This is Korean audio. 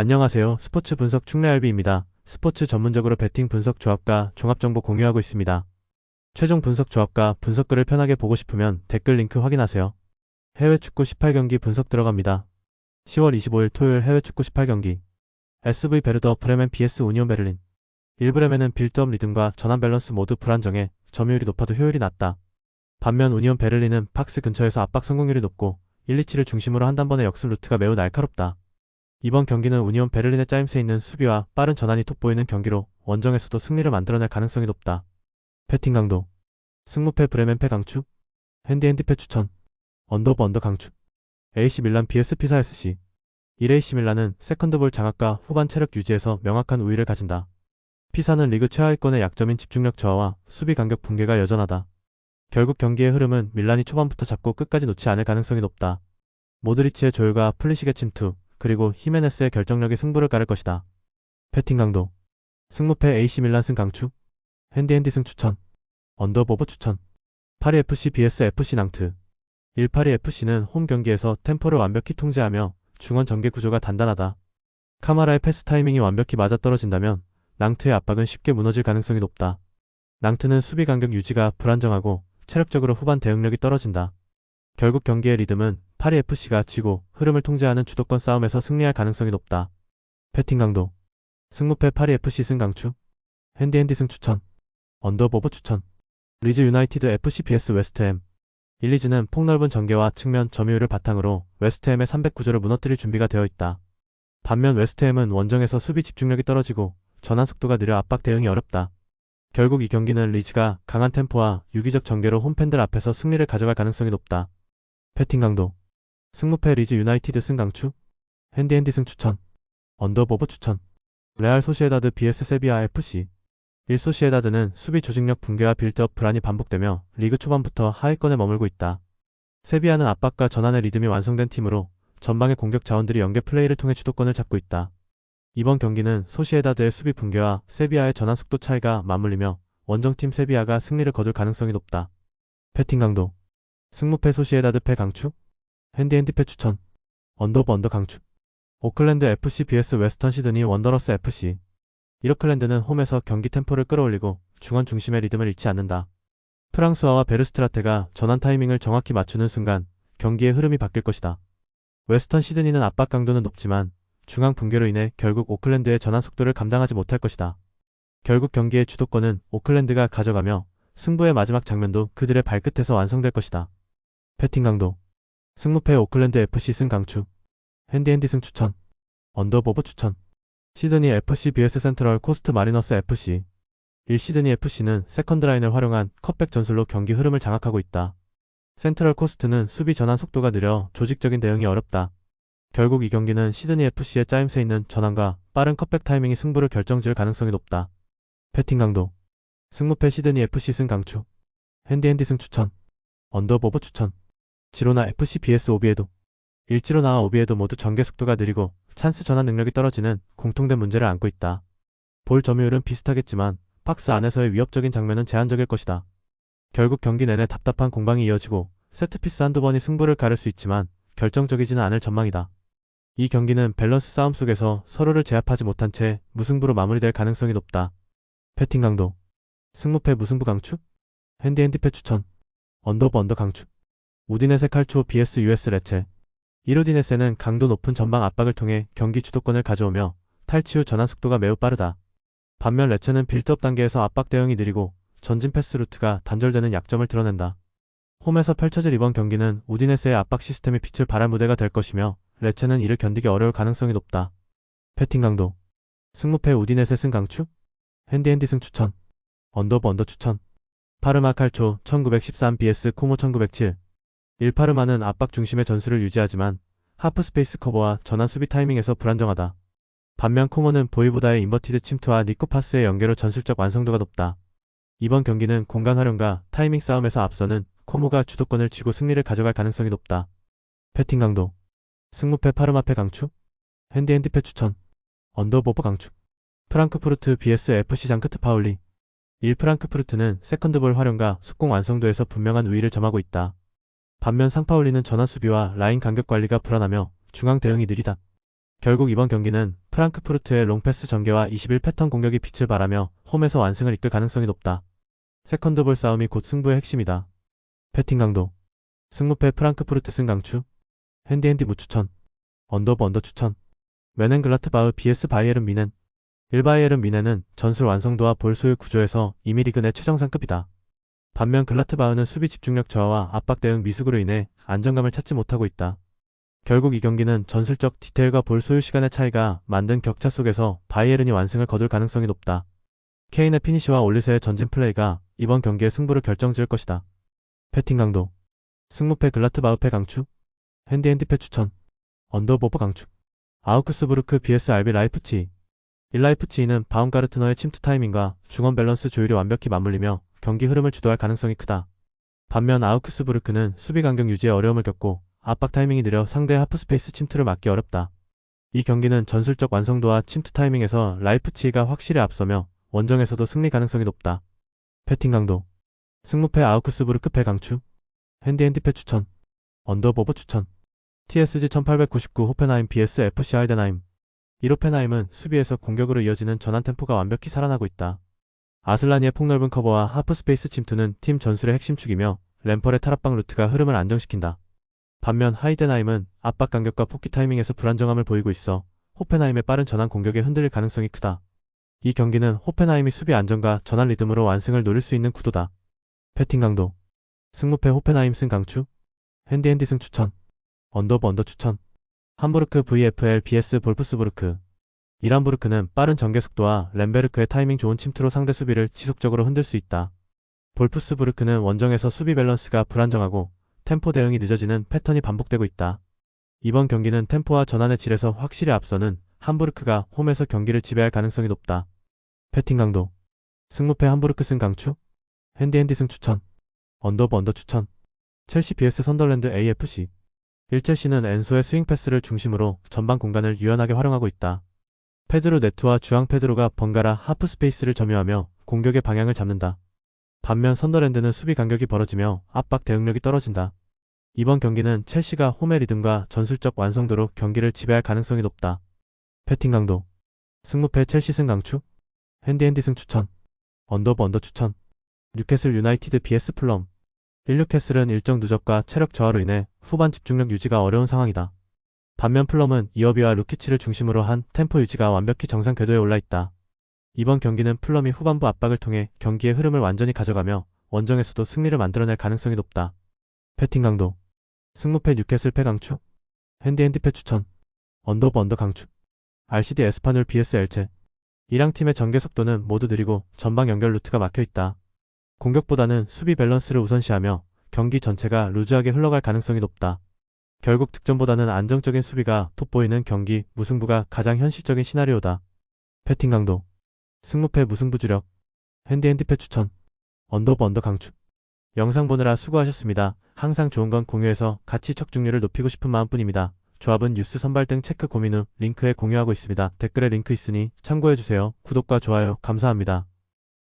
안녕하세요. 스포츠 분석 충래알비입니다. 스포츠 전문적으로 배팅 분석 조합과 종합정보 공유하고 있습니다. 최종 분석 조합과 분석글을 편하게 보고 싶으면 댓글 링크 확인하세요. 해외 축구 18경기 분석 들어갑니다. 10월 25일 토요일 해외 축구 18경기 SV 베르더 브레멘 vs 우니온 베를린 1브레멘은 빌드업 리듬과 전환 밸런스 모두 불안정해 점유율이 높아도 효율이 낮다. 반면 우니온 베를린은 박스 근처에서 압박 성공률이 높고 1-2-7을 중심으로 한 단번의 역습 루트가 매우 날카롭다. 이번 경기는 우니온 베를린의 짜임새 있는 수비와 빠른 전환이 돋보이는 경기로 원정에서도 승리를 만들어낼 가능성이 높다. 패팅 강도 승무패 브레멘패 강추 핸디패 추천 언더오버 언더 강추 AC 밀란 vs 피사 SC 1AC 밀란은 세컨드볼 장악과 후반 체력 유지에서 명확한 우위를 가진다. 피사는 리그 최하위권의 약점인 집중력 저하와 수비 간격 붕괴가 여전하다. 결국 경기의 흐름은 밀란이 초반부터 잡고 끝까지 놓지 않을 가능성이 높다. 모드리치의 조율과 플리식의 침투 그리고 히메네스의 결정력이 승부를 가를 것이다. 패팅 강도 승무패 AC 밀란 승 강추 핸디 승 추천 언더오버 추천 파리FC vs FC 낭트 1파리FC는 홈 경기에서 템포를 완벽히 통제하며 중원 전개 구조가 단단하다. 카마라의 패스 타이밍이 완벽히 맞아떨어진다면 낭트의 압박은 쉽게 무너질 가능성이 높다. 낭트는 수비 간격 유지가 불안정하고 체력적으로 후반 대응력이 떨어진다. 결국 경기의 리듬은 파리FC가 쥐고 흐름을 통제하는 주도권 싸움에서 승리할 가능성이 높다. 패팅 강도 승무패 파리FC 승 강추 핸디 승 추천 언더오버 추천 리즈 유나이티드 FC vs 웨스트햄 1리즈는 폭넓은 전개와 측면 점유율을 바탕으로 웨스트햄의 300구조를 무너뜨릴 준비가 되어 있다. 반면 웨스트햄은 원정에서 수비 집중력이 떨어지고 전환 속도가 느려 압박 대응이 어렵다. 결국 이 경기는 리즈가 강한 템포와 유기적 전개로 홈팬들 앞에서 승리를 가져갈 가능성이 높다. 패팅 강도 승무패 리즈 유나이티드 승 강추 핸디 승 추천 언더오버 추천 레알 소시에다드 vs 세비야 FC 1소시에다드는 수비 조직력 붕괴와 빌드업 불안이 반복되며 리그 초반부터 하위권에 머물고 있다. 세비야는 압박과 전환의 리듬이 완성된 팀으로 전방의 공격 자원들이 연계 플레이를 통해 주도권을 잡고 있다. 이번 경기는 소시에다드의 수비 붕괴와 세비야의 전환 속도 차이가 맞물리며 원정팀 세비야가 승리를 거둘 가능성이 높다. 패팅 강도 승무패 소시에다드 패 강추 핸디패 추천 언더오버 언더 강추 오클랜드 FC vs 웨스턴 시드니 원더러스 FC 이러클랜드는 홈에서 경기 템포를 끌어올리고 중원 중심의 리듬을 잃지 않는다. 프랑스와와 베르스트라테가 전환 타이밍을 정확히 맞추는 순간 경기의 흐름이 바뀔 것이다. 웨스턴 시드니는 압박 강도는 높지만 중앙 붕괴로 인해 결국 오클랜드의 전환 속도를 감당하지 못할 것이다. 결국 경기의 주도권은 오클랜드가 가져가며 승부의 마지막 장면도 그들의 발끝에서 완성될 것이다. 패팅 강도 승무패 오클랜드 FC 승 강추 핸디 승 추천 언더오버 추천 시드니 FC vs 센트럴 코스트 마리너스 FC 1시드니 FC는 세컨드 라인을 활용한 컷백 전술로 경기 흐름을 장악하고 있다. 센트럴 코스트는 수비 전환 속도가 느려 조직적인 대응이 어렵다. 결국 이 경기는 시드니 FC의 짜임새 있는 전환과 빠른 컷백 타이밍이 승부를 결정지을 가능성이 높다. 패팅 강도 승무패 시드니 FC 승 강추 핸디 승 추천 언더오버 추천 지로나 FC vs 오비에도 1지로나와 오비에도 모두 전개 속도가 느리고 찬스 전환 능력이 떨어지는 공통된 문제를 안고 있다. 볼 점유율은 비슷하겠지만 박스 안에서의 위협적인 장면은 제한적일 것이다. 결국 경기 내내 답답한 공방이 이어지고 세트피스 한두 번이 승부를 가를 수 있지만 결정적이지는 않을 전망이다. 이 경기는 밸런스 싸움 속에서 서로를 제압하지 못한 채 무승부로 마무리될 가능성이 높다. 패팅 강도 승무패 무승부 강추 핸디패 추천 언더오버 언더 강추 우디네세 칼초 vs US 레체 1우디네세는 강도 높은 전방 압박을 통해 경기 주도권을 가져오며 탈취 후 전환 속도가 매우 빠르다. 반면 레체는 빌드업 단계에서 압박 대응이 느리고 전진 패스 루트가 단절되는 약점을 드러낸다. 홈에서 펼쳐질 이번 경기는 우디네세의 압박 시스템이 빛을 발할 무대가 될 것이며 레체는 이를 견디기 어려울 가능성이 높다. 패팅 강도 승무패 우디네세 승 강추 핸디 승 추천 언더오버 언더 추천 파르마 칼초 1913 vs 코모 1907 1파르마는 압박 중심의 전술을 유지하지만 하프 스페이스 커버와 전환 수비 타이밍에서 불안정하다. 반면 코모는 보이보다의 인버티드 침투와 니코파스의 연계로 전술적 완성도가 높다. 이번 경기는 공간 활용과 타이밍 싸움에서 앞서는 코모가 주도권을 쥐고 승리를 가져갈 가능성이 높다. 패팅 강도 승무패 파르마패 강추 핸디패 추천 언더오버 강추 프랑크푸르트 vs FC 장크트 파울리 1프랑크푸르트는 세컨드볼 활용과 속공 완성도에서 분명한 우위를 점하고 있다. 반면 상파울리는 전환 수비와 라인 간격 관리가 불안하며 중앙 대응이 느리다. 결국 이번 경기는 프랑크푸르트의 롱패스 전개와 21 패턴 공격이 빛을 발하며 홈에서 완승을 이끌 가능성이 높다. 세컨드 볼 싸움이 곧 승부의 핵심이다. 패팅 강도. 승무패 프랑크푸르트 승 강추. 핸디핸디 무추천. 언더브 언더 추천. 메넨글라트바흐 vs 바이에른 미넨. 1바이에른 미넨은 전술 완성도와 볼 소유 구조에서 이미 리그 내 최정상급이다. 반면 글라트바흐는 수비 집중력 저하와 압박 대응 미숙으로 인해 안정감을 찾지 못하고 있다. 결국 이 경기는 전술적 디테일과 볼 소유 시간의 차이가 만든 격차 속에서 바이에른이 완승을 거둘 가능성이 높다. 케인의 피니시와 올리세의 전진 플레이가 이번 경기의 승부를 결정지을 것이다. 패팅 강도. 승무패 글라트바흐패 강추. 핸디핸디패 추천. 언더보버 강추. 아우크스부르크 vs RB 라이프치히. 1라이프치히는 바움가르트너의 침투 타이밍과 중원 밸런스 조율이 완벽히 맞물리며 경기 흐름을 주도할 가능성이 크다. 반면 아우크스부르크는 수비 간격 유지에 어려움을 겪고 압박 타이밍이 느려 상대의 하프스페이스 침투를 막기 어렵다. 이 경기는 전술적 완성도와 침투 타이밍에서 라이프치히가 확실히 앞서며 원정에서도 승리 가능성이 높다. 패팅 강도. 승무패 아우크스부르크패 강추. 핸디핸디패 추천. 언더보버 추천. TSG 1899 호펜하임 vs FC 하이덴하임. 1 호펜하임은 수비에서 공격으로 이어지는 전환 템포가 완벽히 살아나고 있다. 아슬라니의 폭넓은 커버와 하프스페이스 침투는 팀 전술의 핵심축이며 램펄의 탈압박 루트가 흐름을 안정시킨다. 반면 하이덴하임은 압박 간격과 포키 타이밍에서 불안정함을 보이고 있어 호펜하임의 빠른 전환 공격에 흔들릴 가능성이 크다. 이 경기는 호펜하임이 수비 안정과 전환 리듬으로 완승을 노릴 수 있는 구도다. 패팅 강도. 승무패 호펜하임 승 강추. 핸디핸디 승 추천. 언더브 언더 추천. 함부르크 VFL vs 볼프스부르크. 이란부르크는 빠른 전개 속도와 렘베르크의 타이밍 좋은 침투로 상대 수비를 지속적으로 흔들 수 있다. 볼프스부르크는 원정에서 수비 밸런스가 불안정하고 템포 대응이 늦어지는 패턴이 반복되고 있다. 이번 경기는 템포와 전환의 질에서 확실히 앞서는 함부르크가 홈에서 경기를 지배할 가능성이 높다. 패팅 강도. 승무패 함부르크 승 강추. 핸디핸디 승 추천. 언더브 언더 추천. 첼시 vs 선덜랜드 AFC. 1첼시는 엔소의 스윙 패스를 중심으로 전방 공간을 유연하게 활용하고 있다. 페드로 네투와 주앙 페드로가 번갈아 하프 스페이스를 점유하며 공격의 방향을 잡는다. 반면 선더랜드는 수비 간격이 벌어지며 압박 대응력이 떨어진다. 이번 경기는 첼시가 홈의 리듬과 전술적 완성도로 경기를 지배할 가능성이 높다. 패팅 강도. 승무패 첼시 승 강추. 핸디핸디 승 추천. 언더브 언더 추천. 뉴캐슬 유나이티드 vs 풀럼. 1뉴캐슬은 일정 누적과 체력 저하로 인해 후반 집중력 유지가 어려운 상황이다. 반면 풀럼은 이어비와 루키치를 중심으로 한 템포 유지가 완벽히 정상 궤도에 올라있다. 이번 경기는 풀럼이 후반부 압박을 통해 경기의 흐름을 완전히 가져가며 원정에서도 승리를 만들어낼 가능성이 높다. 패팅 강도. 승무패 뉴캐슬 패 강추. 핸디핸디 패 추천. 언더브 언더 강추. RCD 에스파뇰 vs 엘체. 이랑팀의 전개 속도는 모두 느리고 전방 연결 루트가 막혀있다. 공격보다는 수비 밸런스를 우선시하며 경기 전체가 루즈하게 흘러갈 가능성이 높다. 결국 득점보다는 안정적인 수비가 돋보이는 경기 무승부가 가장 현실적인 시나리오다. 패팅 강도. 승무패 무승부 주력. 핸디핸디패 추천. 언더브 언더 강추. 영상 보느라 수고하셨습니다. 항상 좋은 건 공유해서 같이 척중률을 높이고 싶은 마음뿐입니다. 조합은 뉴스 선발 등 체크 고민 후 링크에 공유하고 있습니다. 댓글에 링크 있으니 참고해주세요. 구독과 좋아요 감사합니다.